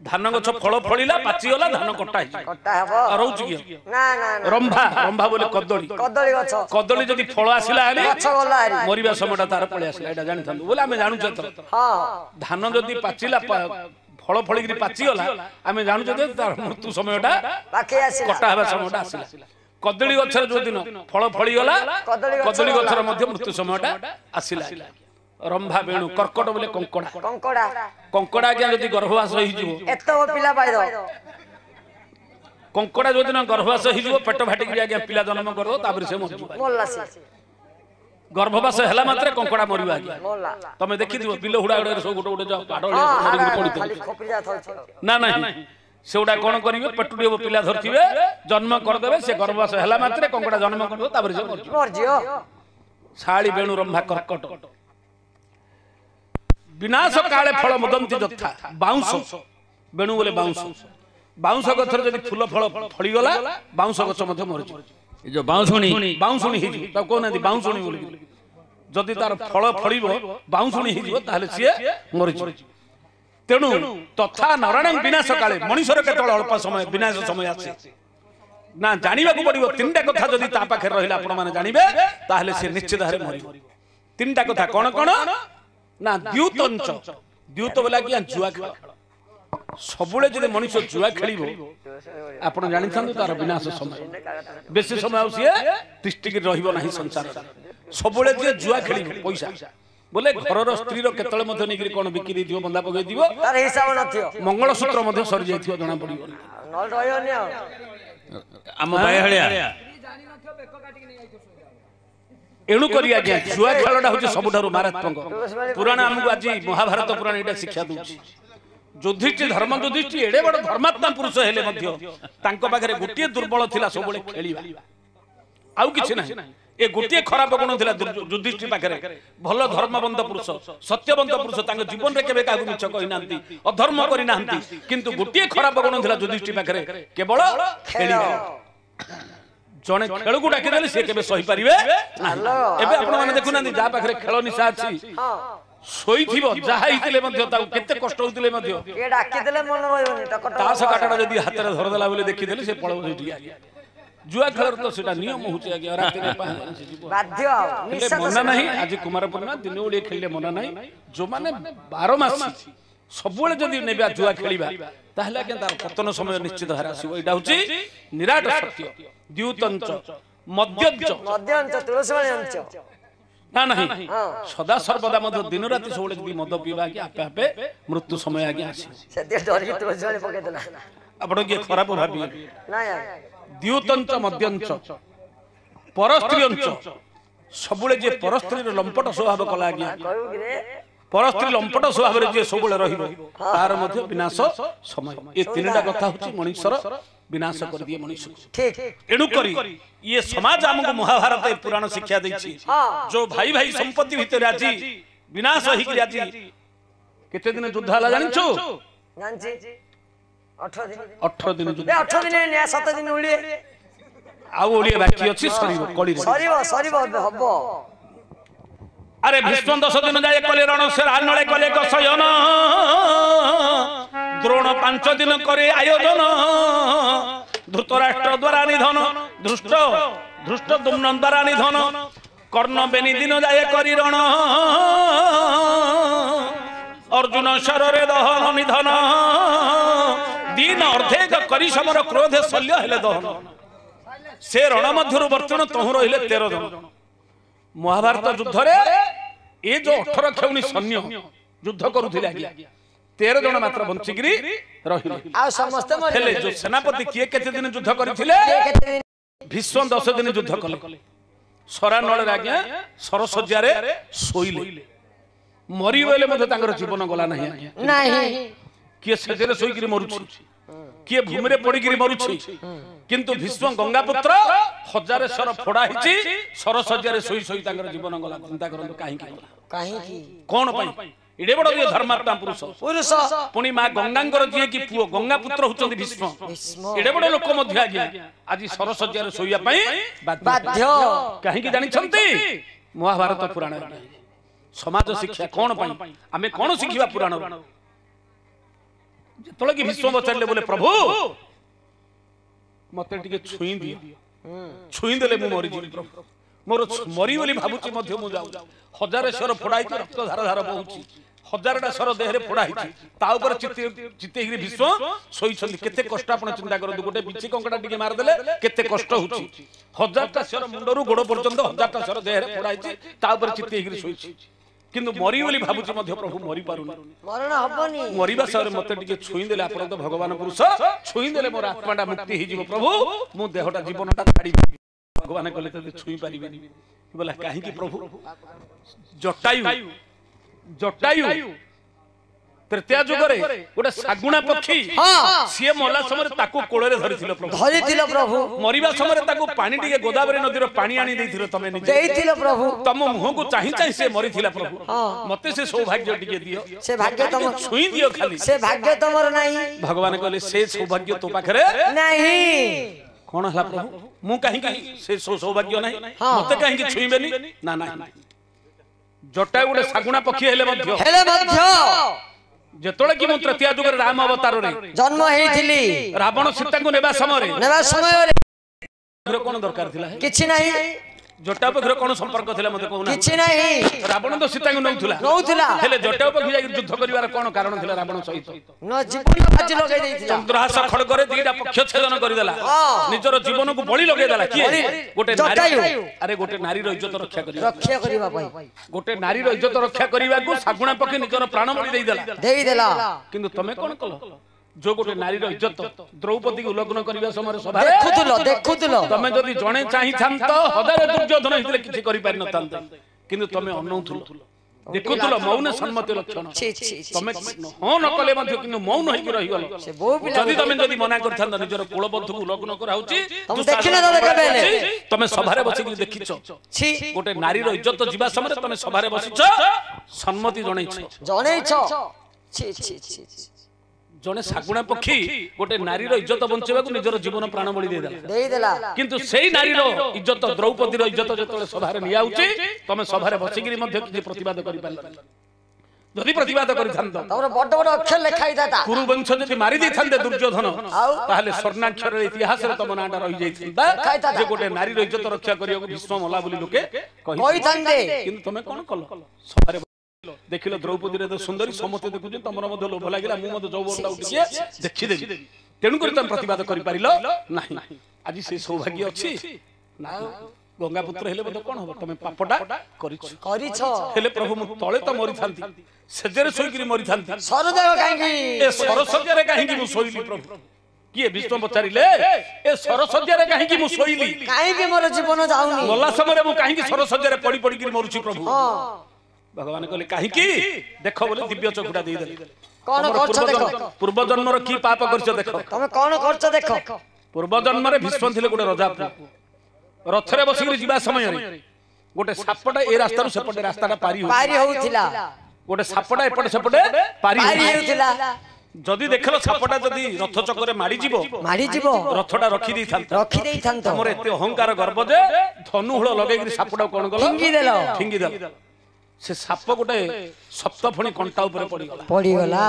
[SPEAKER 1] धान गछ फल फलिला पाची गला धान कटा
[SPEAKER 2] हबो
[SPEAKER 1] रहउची कि
[SPEAKER 2] ना
[SPEAKER 1] रंभा बोले कदली
[SPEAKER 2] गछ
[SPEAKER 1] कदली जदी फल आसिला आनी
[SPEAKER 2] गछ गला आरी
[SPEAKER 1] मरिबा समयटा तार पळे आसिला एटा जानि थांदु बोले आमे जानु छत
[SPEAKER 2] हां
[SPEAKER 1] धान जदी पाचिला फल फली गिरी पाची गला आमे जानु छत तार मृत्यु समयटा
[SPEAKER 2] बाकी आसिला
[SPEAKER 1] कटा हेबा समयटा आसिला कदली गछर जो दिन फल फली गला कदली गछर मध्य मृत्यु समयटा आसिला रंभा बेणु कर्कट बोले कंकड़ा क्या जदि गर्भवास हो
[SPEAKER 2] एतो पिला पाइ दो
[SPEAKER 1] कंकड़ा जो दिन गर्भवास हो पेट फाटिक पिला जन्म कर दो तापर से मरजु
[SPEAKER 2] मोल्ला से
[SPEAKER 1] गर्भवास है मात्रे कंकड़ा मरिबा आज्ञा
[SPEAKER 2] मोला
[SPEAKER 1] तमे देखि दियो बिलो हुडा हुडा सब गोटे गोटे पाडो
[SPEAKER 2] खाली खोपरी जा थाउ
[SPEAKER 1] ना नहीं सेउडा कोन करिवे पेटुडी पिला धरथिबे जन्म कर देबे से गर्भवास है मात्रे कंकड़ा जन्म कर दो तापर जे
[SPEAKER 2] मर जियो
[SPEAKER 1] शाली बेणु रंभा कर्कट विनाश काले फल मुदंती जथा बाउंस बेणु बोले बाउंस बाउंस गछर जदि फूल फल फळी गला बाउंस गछ मध्ये मरि ए जो बाउंसुणी हि त कोन दी बाउंसुणी बोली जदि तार फल फळीबो बाउंसुणी हि जिवो ताले सिए मरि तेणु तथा नरणं विनाश काले मनुष्यर केतळ अल्प समय विनाश समय आछे ना जानिबा को पड़िबो तीनटा कथा जदि ता पाखे रहिला आपण माने जानिबे ताहले से निश्चित भारे मरिबो तीनटा कथा कोन कोन ना द्यूतंच द्यूत बोला कि जुआ खेल सबुले जदि मनुष्य जुआ खेलिबो आपण जानि छन तार विनाश समय बेसी समय आउसिए तिष्टिक रहिबो नाही संसार सबुले जे जुआ खेलिबो पैसा बोले घरर स्त्री रो केतळे मध्ये निकरी कोन बिक्री दियो बंदा पगै दियो
[SPEAKER 2] तार हिसाब नथियो
[SPEAKER 1] मंगलसूत्र मध्ये सरि जाइथियो जणा पडिबो
[SPEAKER 2] न रहयोनी
[SPEAKER 1] आम बायहळिया एणु करी आज्ञा जुआ खेलटा होची सबुठारु मारात्मक पुराण हमकु आज महाभारत पुराण एटा शिक्षा दूची युधिष्ठिर धर्म युधिष्ठिर एडे बड़ धर्मात्मा पुरुष हेले मध्य तांको पाखरे गुटिए दुर्बल थिला सबले खेलिबा आउ किछि नाही ए गुटिए खराब गुण थिला युधिष्ठिर पाखरे भल धर्मबंध पुरुष सत्यबंध पुरुष तांको जीवन रे केबे काहु मिछ कहि नांती अधर्म करि नांती किंतु गुटिए खराब गुण थिला युधिष्ठिर पाखरे केवल खेलिबा जने खेल को डाकी देले से केबे सही परिबे एबे आपण माने देखु नांदी जा पाखरे खेल निशा अछि सोई थिबो जाहा हितले मध्य ता केते कष्ट होतिले मध्य
[SPEAKER 2] ए डाकी देले मन रहयोनी टकट
[SPEAKER 1] तास काटडा जदी हातरे धर देला बोले देखि देले से पळो उठी जुआ खेल तो सेटा नियम होची आगे रात रे
[SPEAKER 2] बाध्य
[SPEAKER 1] निशा मना नहीं आज कुमार पूर्णिमा दिन ओडी खेलले मना नहीं जो माने 12 मास सबुले जदी नेबा जुआ खेलिबा ताहले के तार पतन समय निश्चित धारा आसीबो एटा होची निराट सत्य द्यूतंच मद्यंच
[SPEAKER 2] तुलसीवाणी अंच
[SPEAKER 1] ना नहीं सदा सर्वदा मध्य दिन राति सबुले जदी मद पीबा कि आपे आपे मृत्यु समय आगे आसी
[SPEAKER 2] सेते डरी तुलसीवाणी पके देला
[SPEAKER 1] आपण के खराब भाबी
[SPEAKER 2] ना यार
[SPEAKER 1] द्यूतंच मद्यंच परस्त्रीयंच सबुले जे परस्त्रीर लंपट स्वभाव कला आज्ञा
[SPEAKER 2] कहू कि रे
[SPEAKER 1] परस्त्री लंपट स्वभाव रे जे सबुले रहिबो तार मध्य विनाश समय ए तीनटा कथा होची मनुष्यर विनाश कर दिए मनुष्य
[SPEAKER 2] ठीक
[SPEAKER 1] एणु करी ये समाज हमको महाभारत पुराण शिक्षा दैछि जो भाई भाई संपत्ति भितर आजी विनाश ही कि आजी केते दिन युद्ध हला जानिछु
[SPEAKER 2] जानछि 18 दिन
[SPEAKER 1] युद्ध
[SPEAKER 2] 18 दिन ने 7 दिन उलिए
[SPEAKER 1] आ ओलिए बाकी अछि सरीबो कली
[SPEAKER 2] सरीबो हबो
[SPEAKER 1] अरे भीष्म 10 दिन जाय कले रण से रानळे कले कसयन द्रोण 5 दिन करे आयोजन धृतराष्ट्र द्वारा निधन धृष्ट दुम्न द्वारा निधन कर्ण बेनी दिन जाय करी रण अर्जुन शररे दहन निधन दिन अर्धेक करी समर क्रोध शल्य हेले दहन से रण मध्यरु वर्तन तहु रहिले 13 जन महाभारत युद्ध रे ए जो 18 खेउनी सैन्य युद्ध करूथिले आज्ञा 13 जन मात्र बंचिगिरी रहिले
[SPEAKER 2] आ समस्त
[SPEAKER 1] हेले जो सेनापति किए केते दिन युद्ध करिथिले भीष्म 10 दिन युद्ध कले सरानळ रे आज्ञा सरसज्जा रे सोइले मरि गले मते तांकर जीवन गला नाही
[SPEAKER 2] नाही
[SPEAKER 1] किए सेजरे सोइगिरी मरुछि किए भूमि रे पडिगिरी मरुछि किंतु भीष्म गंगापुत्र हजारे सर फोड़ा हिची सरसज्जा रे सोई सोई तांकर जीवन गला चिंता करंतु काहे
[SPEAKER 2] काहे
[SPEAKER 1] कोन पई एडे बड़ ये धर्मात्मा पुरुष पुनी मां गंगांगर जे कि पुओ गंगा पुत्र होचंदी भीष्म एडे बड़ लोक मध्य आज्ञा आज सरसज्जा रे सोइया पई बाध्य काहे कि जानि छंती महाभारत पुराण समाज शिक्षा कोन पई आमे कोन शिखिबा पुराण जेतले कि भीष्म बचारले बोले प्रभु मते टिके छुई देले मु मरि जिवि प्रभु मोर मरि बोली भाबुची मध्य मु जाऊ हजारे सर फोड़ाई रक्त धार धार बहुची हजारटा सर देहरे फोड़ाई ता ऊपर चितेगिरी भीष्म सोई छथि केते कष्ट आपण चिंता करदु गोटे बिची कंकड़ा टिके मार देले केते कष्ट होची हजारटा सर मुंडरू गोड़ पर्यंत हजारटा सर देहरे फोड़ाई ता ऊपर चितेगिरी सोई किंतु मरि बोली भाबुची मध्य प्रभु मरि पारुनी
[SPEAKER 2] मरण हबनी
[SPEAKER 1] मरिबा सर मते टिके छुई देले आपण तो भगवान पुरुष छुई देले मोर आत्माटा मुक्ति हि जीव प्रभु मु देहटा जीवनटा छाडी भगवान कहले तते छुई पारिबेनी बोला काहे कि प्रभु जटायु तृतीय जुगरे गोटे सागुणा पक्षी सी मला समय ताकू कोଳରେ ଧରିଥିଲ प्रभु
[SPEAKER 2] प्रभु
[SPEAKER 1] मरिबा समय ताकू पानी टिके गोदावरी नदीर पानी आनी दैथिल तमे निजे
[SPEAKER 2] देइथिल प्रभु
[SPEAKER 1] तम मुह को चाहि चाहि से मरिथिला प्रभु मते से सौभाग्य टिके दियो
[SPEAKER 2] से भाग्य तम
[SPEAKER 1] छुई दियो खाली
[SPEAKER 2] से भाग्य तमर नाही
[SPEAKER 1] भगवान कहले से सौभाग्य तो पाखरे
[SPEAKER 2] नाही
[SPEAKER 1] कोन हला प्रभु मु काहे कि से सौभाग्य नाही मते काहे कि छुईबेनी ना ना जटा गोटे सागुणा पक्षी हेले मध्य जेतोळे कि मु तृतीय जुगर राम अवतार रे
[SPEAKER 2] जन्म हेइथिली
[SPEAKER 1] रावण सीता को नेबा समय कोन दरकार थिला
[SPEAKER 2] किछि नाही
[SPEAKER 1] जटा पखर कोन संपर्क थिला मते कहूना
[SPEAKER 2] किछि नाही
[SPEAKER 1] रावण तो सीता को नौथुला हेले जटा पखी जाई युद्ध करिवार कोन कारण थिला रावण सहित
[SPEAKER 2] न जीवन बाजी लगाई दैथिला
[SPEAKER 1] चंद्रहास खड़गरे दीटा पक्ष छेदन करि देला निजर जीवन को बळी लगै देला कि गोटे नारी अरे गोटे नारी रो इज्जत रक्षा करिवा पई गोटे नारी रो इज्जत रक्षा करिवा को सागुणा पखी निजर प्राण बळी देई देला किंतु तमे कोन कलो जो गोटे नारी रो इज्जत द्रौपदी को उल्लंघन करिवा समय सभा
[SPEAKER 2] देखुतलो
[SPEAKER 1] तमे जदी जणे चाहि थांत हजार दुर्योधन हितले किछि करि पारि न थांत किंतु तमे अनौथुलो देखुतलो मौन सम्मति लक्षण तमे हो न कले मध्ये किंतु मौन होई रहि गलो जदी तमे जदी मना करथांत निजर कुलबंधु को उल्लंघन कराउची
[SPEAKER 2] तमे देखिना दले केबेले
[SPEAKER 1] तमे सभारे बसी देखिछो छी गोटे नारी रो इज्जत जीवा समय तमे सभारे बसिछ सम्मति जणैछो छी छी छी जने सागुणा पक्षी गोटे नारी रो इज्जत बंचेबा को निजर जीवन प्राण बळी देला किंतु सेही नारी रो इज्जत द्रौपदी रो इज्जत जेतले सभारे नियाउची तमे सभारे बसिगिरी मध्ये कि प्रतिवाद करि पारला जदि प्रतिवाद करि थांत
[SPEAKER 2] तमरो बड बड अक्षर लिखाई दाता
[SPEAKER 1] कुरु वंश जदि मारि दै थांते दुर्योधन ताहले स्वर्णाक्षर रे इतिहास रे तम नाटा रहि जाइथिंदा जे गोटे नारी रो इज्जत रक्षा करियो भीष्म मला बोली लोके कहि थांते किंतु तमे कोन कलो सभारे देखिलो द्रौपदी रे तो सुंदरी समस्त देखुछ तमरा मध लोभ लागिला मु मध जौबनटा उठिए देखि देबी तेनु करि तम प्रतिवाद करि पारिलो नाही आज से सौभाग्य अछि नाही गंगा पुत्र हेले मध कोन हो तमे पापटा करिछ हेले प्रभु मु तळे त मरि थांती सजरे सोइकरी मरि थांती
[SPEAKER 2] सरदेव काहेकि
[SPEAKER 1] ए सरसजरे काहेकि मु सोइली प्रभु किए विष्णु पचारिले ए सरसजरे काहेकि मु सोइली
[SPEAKER 2] काहेकि मोर जीवन जाउनी
[SPEAKER 1] मोला समय मु काहेकि सरसजरे पड़ी पड़ी कि मरुछि प्रभु भगवान कहले काहे की देखो बोले दिव्य चक्षुटा दे दे
[SPEAKER 2] कोन करछ देखो
[SPEAKER 1] पूर्व जन्म रो की पाप करछ देखो
[SPEAKER 2] तमे कोन करछ देखो
[SPEAKER 1] पूर्व जन्म रे भीष्म थिले गोटे राजा रथरे बसिकरी जीवा समय रे गोटे सापटा ए रास्ता रु सेपटे रास्ताटा पारी
[SPEAKER 2] होउथिला
[SPEAKER 1] गोटे सापटा एपटे सेपटे पारी
[SPEAKER 2] होउथिला
[SPEAKER 1] जदी देखलो सापटा जदी रथ चक्कर मारी जीवो रथटा रखी दै थांत हमर एते अहंकार गर्व जे धनुहुळ लगेगिरी सापटा कोन गलो फिंगी देलो से साप गोटे सप्तफणी कंटा ऊपर पड़ी गला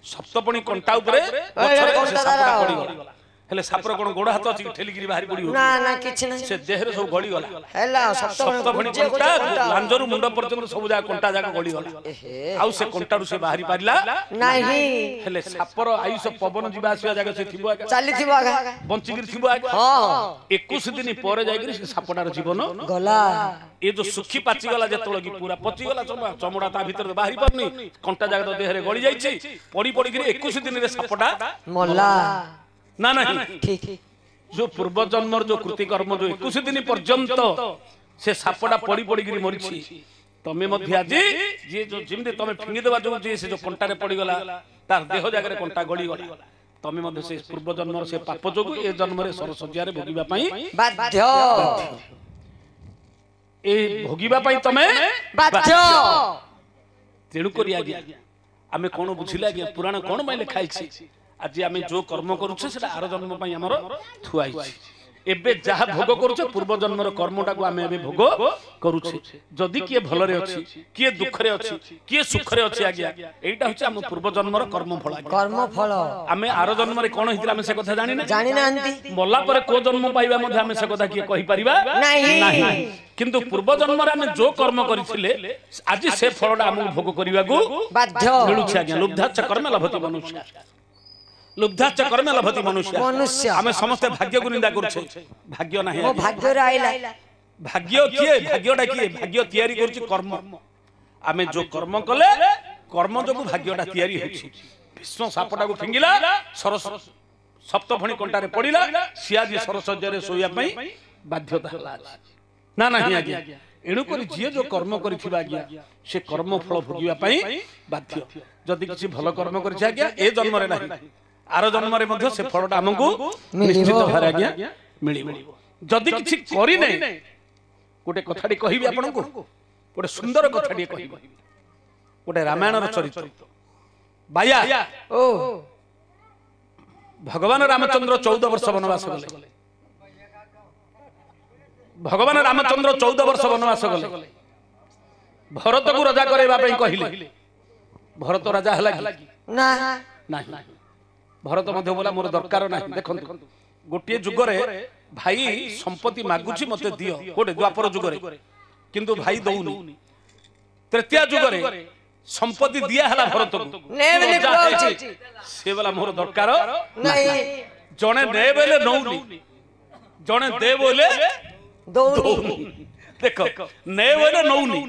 [SPEAKER 1] सप्तफणी कंटा ऊपर पड़ी गला हेले सापर कोन गोड़ हाथ अछि ठेलिगिरी बाहरी पड़ी
[SPEAKER 2] ना ना किछ नै
[SPEAKER 1] से देहरे सब गळी गला
[SPEAKER 2] हेला
[SPEAKER 1] सप्तफणी कंटा लांजरू मुंड पर्यंत सब जा कंटा जाक गळी गला आउ से कंटारू से बाहरी पारिला
[SPEAKER 2] नाही
[SPEAKER 1] हेले सापर आयुष पवन जीवा आसीया जागा से थिबो
[SPEAKER 2] चाली थिबो आगा
[SPEAKER 1] बंचिगिरी थिबो आगा हां 21 दिन पर जायगिरी से सापटार जीवन
[SPEAKER 2] गला
[SPEAKER 1] ये जो सुखी पाची गला जेतोळ की पूरा पची गला चमड़ा ता भीतर बाहरी परनी कंटा जागा तो देहरे गळी जाईछि पड़ी पड़ी गिरी 21 दिन रे सापटा
[SPEAKER 2] मल्ला
[SPEAKER 1] ना नहीं ठीक जो पूर्व जन्म जो कृति कर्म जो 21 दिन पर्यंत से सापटा पड़ी पड़ी गिरी मरिछि तमे मध्य आज जे जो जिमदे तमे फिंगी देबा जो जे से जो कंटा रे पड़ी गला तार देह जागा रे कंटा गळी गला तमे मध्य से पूर्व जन्म से पाप जोगु ए जन्म रे सरसज्या रे भोगिबा पई
[SPEAKER 2] बाध्य
[SPEAKER 1] ए भोगिबा पई तमे
[SPEAKER 2] बाध्य
[SPEAKER 1] तेणु करी आज्ञा आमे कोन बुझिला आज्ञा पुराण कोन माइ लिखाइ छी आज आमे जो कर्म करूछे सेटा आरो जन्म पई हमर थुआइ छी एबे जहा भोग करूछे पूर्व जन्मर कर्मटा को आमे एबे भोग करूछे जदी किए भलरे अछि किए दुखरे अछि किए सुखरे अछि आज्ञा एटा होछि हम पूर्व जन्मर कर्म फल आमे आरो जन्म रे कोन हितला आमे से कथा जानि
[SPEAKER 2] नांती
[SPEAKER 1] मल्ला पर को जन्म पाइबा मध्ये आमे से कथा किए कहि परिबा नाही किंतु पूर्व जन्म रे आमे जो कर्म करिथिले आज से फलडा हम भोग करिवा को
[SPEAKER 2] बाध्य
[SPEAKER 1] मिलुछि आज्ञा लुब्धाच कर्म लभति मनुष्य लुब्धाच कर्म लभति मनुष्य आमे समस्त भाग्य को निंदा करूछे भाग्य नाही
[SPEAKER 2] ओ भाग्य रे आइला
[SPEAKER 1] भाग्य किए भाग्यडा किए भाग्य तयारी करूछि कर्म आमे जो कर्म कले कर्म जोगु भाग्यडा तयारी होछि विष्णु सापटा को फिंगिला सरस सप्तफणी कंटा रे पड़िला सियाजी सरसज्या रे सोया पई ବାଧ୍ୟତା ହେଲା ନା ନାହିଁ ଆଜ୍ଞା ଏଣୁ କରି ଯିଏ ଯୋଉ କର୍ମ କରିଥିବା ଆଜ୍ଞା ସେ କର୍ମ ଫଳ ଭୋଗିବା ପାଇଁ ବାଧ୍ୟ ଯଦି କିଛି ଭଲ କର୍ମ କରିଛି ଆଜ୍ଞା ଏ ଜନ୍ମରେ ନାହିଁ ଆର ଜନ୍ମରେ ମଧ୍ୟ ସେ ଫଳଟା ଆମକୁ ନିଶ୍ଚିତ ଭାବରେ ଆଜ୍ଞା ମିଳିବ ଯଦି କିଛି କରିନାହିଁ ଗୋଟେ କଥାଟି କହିବି ଆପଣଙ୍କୁ ଗୋଟେ ସୁନ୍ଦର କଥାଟିଏ କହିବି ଗୋଟେ ରାମାୟଣର ଚରିତ୍ର ବାୟା
[SPEAKER 2] ଓ
[SPEAKER 1] ଭଗବାନ ରାମଚନ୍ଦ୍ର 14 ବର୍ଷ ବନବାସ ଗଲେ ଭଗବାନ ରାମଚନ୍ଦ୍ର 14 ବର୍ଷ ବନବାସ ଗଲେ ଭରତକୁ ରାଜା କରାଇବା ପାଇଁ କହିଲେ ଭରତ ରାଜା ହେଲା କି
[SPEAKER 2] ନା
[SPEAKER 1] ନାହିଁ ଭରତ ମଧ୍ୟ ବୋଲା ମୋର ଦରକାର ନାହିଁ ଦେଖନ୍ତୁ ଗୋଟିଏ ଯୁଗରେ ଭାଇ ସମ୍ପତ୍ତି ମାଗୁଛି ମତେ ଦିଅ ଗୋଟେ ଦ୍ୱାପର ଯୁଗରେ କିନ୍ତୁ ଭାଇ ଦଉନି ତୃତୀୟ ଯୁଗରେ ସମ୍ପତ୍ତି ଦିଆ ହେଲା ଭରତକୁ ସେ ବୋଲା ମୋର ଦରକାର
[SPEAKER 2] ନାହିଁ
[SPEAKER 1] ଜଣେ ଦେ ବୋଲେ ନଉନି ଜଣେ ଦେ ବୋଲେ
[SPEAKER 2] ଦଉନି
[SPEAKER 1] ଦେଖ ନେ ବୋଲେ ନଉନି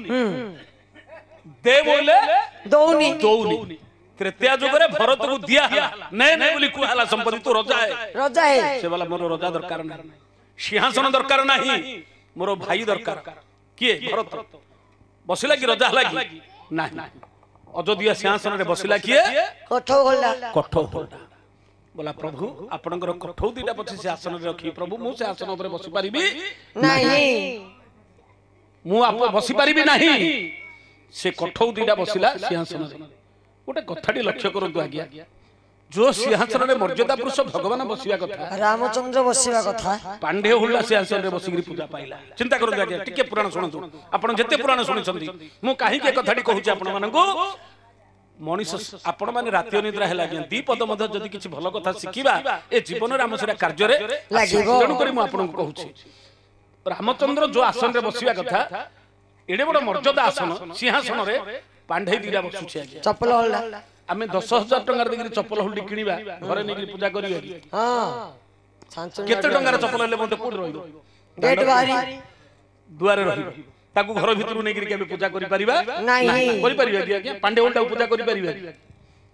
[SPEAKER 1] ଦେ ବୋଲେ
[SPEAKER 2] ଦଉନି
[SPEAKER 1] ଦଉନି ତୃତୀୟ ଯୁଗରେ ଭରତକୁ ଦିଆ ହେଲା ନେ ନେ ବୋଲି କୁହା ହେଲା ସମ୍ପତ୍ତି ତୁ ରଜା ହେ
[SPEAKER 2] ରଜା ହେ
[SPEAKER 1] ସେ ବୋଲା ମୋର ରଜା ଦରକାର ନାହିଁ ସିଂହାସନ ଦରକାର ନାହିଁ ମୋର ଭାଇ ଦରକାର କିଏ ଭରତ ବସିଲା କି ରଜା ହେଲା କି ନାହିଁ ଅଯୋଧ୍ୟା ସିଂହାସନରେ ବସିଲା କିଏ
[SPEAKER 2] କଠ ଗଲା
[SPEAKER 1] କଠ ବୋଲା ପ୍ରଭୁ ଆପଣଙ୍କର କଠଉ ଦିଟା ପଛେ ସେ ଆସନରେ ରଖି ପ୍ରଭୁ ମୁଁ ସେ ଆସନ ଉପରେ ବସି ପାରିବି
[SPEAKER 2] ନାହିଁ
[SPEAKER 1] ମୁଁ ବସି ପାରିବି ନାହିଁ ସେ କଠଉ ଦିଟା ବସିଲା ସିଂହାସନରେ ଗୋଟେ କଥାଟି ଲକ୍ଷ୍ୟ କରନ୍ତୁ ଆଜ୍ଞା ଯୋଉ ସିଂହାସନରେ ମର୍ଯ୍ୟାଦା ପୁରୁଷ ଭଗବାନ ବସିବା କଥା
[SPEAKER 2] ରାମଚନ୍ଦ୍ର ବସିବା କଥା
[SPEAKER 1] ପାଣ୍ଡେ ହୁଲ୍ଲା ସିଂହାସନରେ ବସିକି ପୂଜା ପାଇଲା ଚିନ୍ତା କରନ୍ତୁ ଆଜ୍ଞା ଟିକେ ପୁରାଣ ଶୁଣନ୍ତୁ ଆପଣ ଯେତେ ପୁରାଣ ଶୁଣିଛନ୍ତି ମୁଁ କାହିଁକି ଏ କଥାଟି କହୁଛି ଆପଣ ମାନଙ୍କୁ ମଣିଷ ଆପଣ ମାନେ ରାତି ଅନିଦ୍ରା ହେଲା ଆଜ୍ଞା ଦିପଦ ମଧ୍ୟ ଯଦି କିଛି ଭଲ କଥା ଶିଖିବା ଏ ଜୀବନରେ ଆମ ସେଟା କାର୍ଯ୍ୟରେ
[SPEAKER 2] ଲାଗିବ
[SPEAKER 1] ତେଣୁ କରି ମୁଁ ଆପଣଙ୍କୁ କହୁଛି ରାମଚନ୍ଦ୍ର ଯୋଉ ଆସନରେ ବସିବା କଥା ଏଡେ ବଡ ମର୍ଯ୍ୟାଦା ଆସନ ସିଂହାସନରେ ପାଣ୍ଡେ ଦିଟା ବସୁଛି ଆଜ୍ଞା
[SPEAKER 2] ଚପଲ ହଲା
[SPEAKER 1] ଆମେ 10,000 ଟଙ୍କାର ଦେଇକି ଚପଲ ହୁଲ୍ଡି କିଣିବା ଘରେ ନେଇକି ପୂଜା କରିବା
[SPEAKER 2] ହଁ
[SPEAKER 1] କେତେ ଟଙ୍କାର ଚପଲ ହେଲେ ମଧ୍ୟ କୋଉଠି ରହିବ
[SPEAKER 2] ଗେଟ୍ ବାହାରି
[SPEAKER 1] ଦୁଆରେ ରହିବ ତାକୁ ଘର ଭିତରୁ ନେଇକି କେବେ ପୂଜା କରିପାରିବା
[SPEAKER 2] ନାହିଁ
[SPEAKER 1] କରିପାରିବା କି ଆଜ୍ଞା ପାଣ୍ଡେ ହୁଲ୍ଡାକୁ ପୂଜା କରିପାରିବା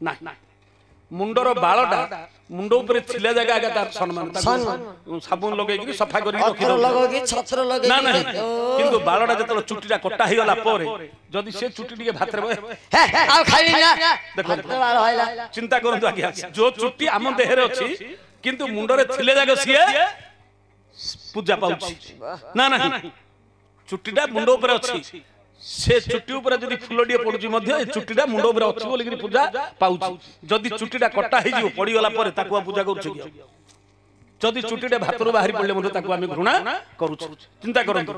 [SPEAKER 1] ନାହିଁ ମୁଣ୍ଡର ବାଳଟା ମୁଣ୍ଡ ଉପରେ ଥିଲା ଜାଗା ଆଜ୍ଞା ତାର ସମ୍ମାନ ସାବୁନ ଲଗେଇକି ସଫା କରିକି
[SPEAKER 2] ଲଗେଇକି ଛତ୍ର ଲଗେଇକି
[SPEAKER 1] ନା ନାହିଁ କିନ୍ତୁ ବାଳଟା ଯେତେବେଳେ ଚୁଟିଟା କଟା ହେଇଗଲା ପରେ ଯଦି ସେ ଚୁଟି ଟିକେ ଭାତରେ
[SPEAKER 2] ଆଉ ଖାଇଲି ନା
[SPEAKER 1] ଦେଖନ୍ତୁ ଚିନ୍ତା କରନ୍ତୁ ଆଜ୍ଞା ଯୋଉ ଚୁଟି ଆମ ଦେହରେ ଅଛି କିନ୍ତୁ ମୁଣ୍ଡରେ ଥିଲେ ଜାଗା ସିଏ ପୂଜା ପାଉଛି ନା ନାହିଁ ଚୁଟିଟା ମୁଣ୍ଡ ଉପରେ ଅଛି से चुट्टी ऊपर जदी फुलडिए पडुची मध्ये ए चुट्टीटा मुंड ऊपर अछि बोली कि पूजा पाउची जदी चुट्टीटा कटा हे जिवो पडी गला परे ताकू पूजा करूछ कि जदी चुट्टीटा भातरु बाहरी पडले मध्ये ताकू आमे घृणा करूछ चिंता करंतु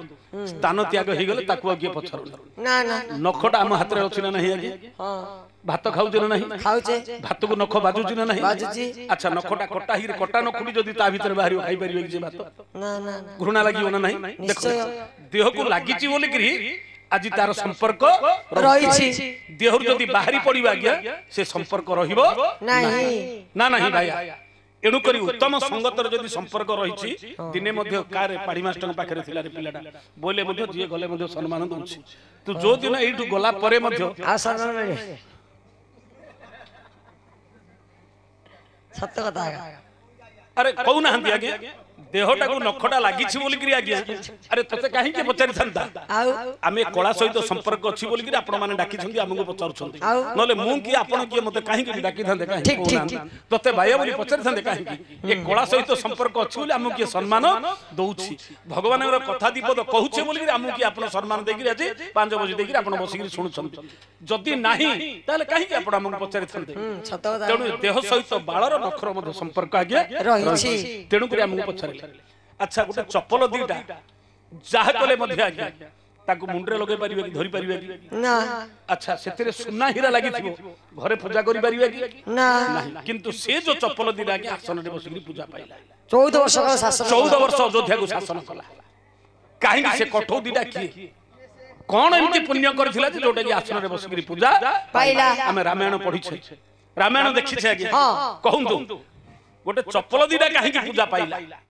[SPEAKER 1] स्थान त्याग हे गेले ताकू आगे पछर
[SPEAKER 2] ना ना
[SPEAKER 1] नखटा हम हाथ रे अछि ना नाही आगे
[SPEAKER 2] हां
[SPEAKER 1] भात खाउ जे नाही
[SPEAKER 2] खाउचे
[SPEAKER 1] भात को नख बाजुची ना नाही
[SPEAKER 2] बाजुची
[SPEAKER 1] अच्छा नखटा कटा ही कटा नखुडी जदी ता भीतर बाहरी खाई परिबे कि जे भात
[SPEAKER 2] ना ना
[SPEAKER 1] घृणा लागियो ना नाही देखो देह को लागिची बोली कि आज तार संपर्क
[SPEAKER 2] रही
[SPEAKER 1] देहर जदि बाहरी पड़िबा गया से संपर्क रहिबो
[SPEAKER 2] नहीं
[SPEAKER 1] ना नहीं भाई एणु करी उत्तम संगतर जदि संपर्क रहिछि दिने मध्ये कारे पाड़ी मास्टर पाखरे थिला रे पिलाटा बोले मध्ये जे गले मध्ये सम्मान दउछि तू जो दिन एठु गोला परे मध्ये
[SPEAKER 2] आसन सत्य कथा
[SPEAKER 1] अरे कहू ना हंती आगे देहटा को नखटा लागिछि बोली कि आगे अरे तते काहे के पचारि थांता आमे कला सहित संपर्क अछि बोली कि आपण माने डाकी छंदी हमको पचारु छंदी नले मु कि आपण के मते काहे के डाकी थांते काहे तते भाइया बोली पचारि थांते काहे के ए कला सहित संपर्क अछि बोली हमको के सम्मान दउछि भगवानर कथा दीपद कहूछे बोली कि हमको के आपण सम्मान देकि आज 5 बजे देकि आपण बसी कि सुनु छंदी जदी नाही ताले काहे के आपण हमको पचारि थांते
[SPEAKER 2] सत्य कथा
[SPEAKER 1] तेणु देह सहित बाळर नखर मध्ये संपर्क आगे
[SPEAKER 2] रहिछि
[SPEAKER 1] तेणु करी हमको पचारि अच्छा गोटे चप्पल दीटा जहा कले मध्ये आज्ञा ताकू मुंडरे लगे परिबे कि धरि परिबे कि
[SPEAKER 2] ना
[SPEAKER 1] अच्छा सेतिरे सुना हीरा लागि थिबो घरे पूजा करि परिबे कि
[SPEAKER 2] ना
[SPEAKER 1] किंतु से जो चप्पल दीटा आज्ञा आसन रे बसिकरी पूजा पाइला
[SPEAKER 2] 14 वर्ष का शासन
[SPEAKER 1] 14 वर्ष अयोध्या को शासन कला काहे से कठौ दीटा कि कोन एमती पुण्य करथिला जे जोटा कि आसन रे बसिकरी पूजा
[SPEAKER 2] पाइला
[SPEAKER 1] हमें रामायण पढि छै रामायण देखि छै आज्ञा कहूं गोटे चप्पल दीटा काहे कि पूजा पाइला